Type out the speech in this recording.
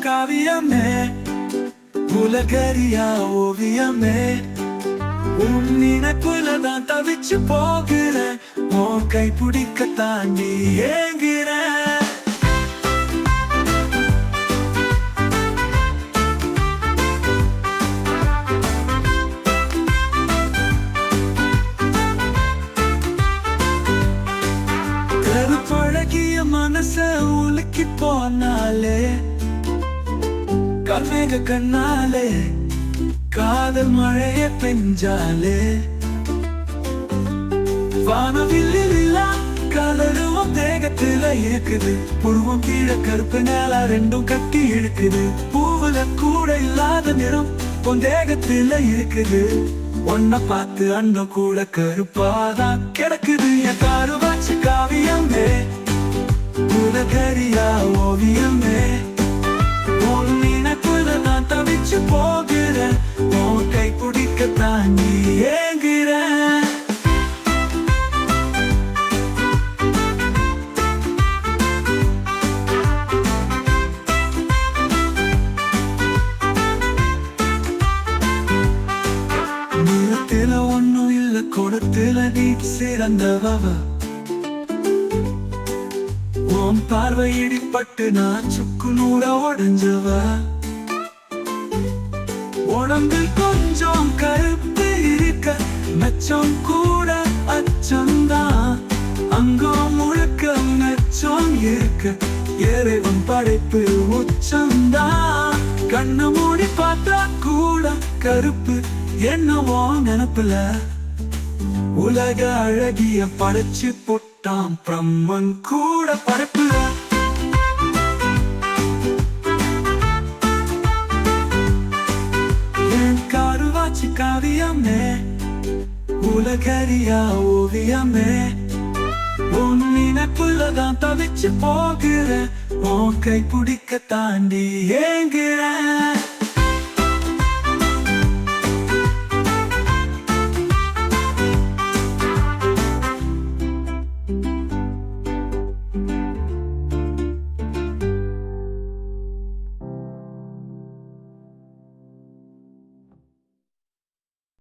காவியமே உலகறியா ஓவியமே உன் நினைப்புல தான் தவிச்சு போகிறேன் உன் கை பிடிக்க தாண்டி ஏங்குறேன் கருப்பழகிய மனச உலுக்கி போனாலே கல்மேக கண்ணாலே காதல் மழைய பெஞ்சாலே வானவில்லில் கலருவம் தேகத்துல இருக்குது புருவம் கீழே கருப்பு நேலா ரெண்டும் கட்டி இழுக்குது பூவுல கூட இல்லாத நிறம் உன் தேகத்துல இருக்குது ஒன்ன பார்த்து அண்ணன் கூட கருப்பாதான் கிடக்குது என் காருவாச்சு காவியமே உலகறியா ஓவியமே தவிச்சு போகிறேன் உன் கை பிடிக்க தாண்டி ஏங்குறேன் நிறத்தில ஒண்ணும் இல்ல கொடுத்துல நீ சிறந்தவ உன் பார்வை இடிப்பட்டு நான் சுக்கு நூற உடஞ்சவ உடம்பில் கொஞ்சம் கருப்பு இருக்க மெச்சம் கூட அச்சம்தான் அங்கோ முழுக்க மெச்சம் இருக்க இறைவன் படைப்பு உச்சம்தான் கண்ணு மூடி பார்த்தா கூட கருப்பு என்னவோ நினப்புல உலக அழகிய படைச்சு போட்டான் பிரம்மன் கூட படைப்புல காவியமே உலகறியா ஓவியமே உன் நினைப்புல தான் தவிச்சு போகிறேன் உன் கை பிடிக்க தாண்டி ஏங்குறேன்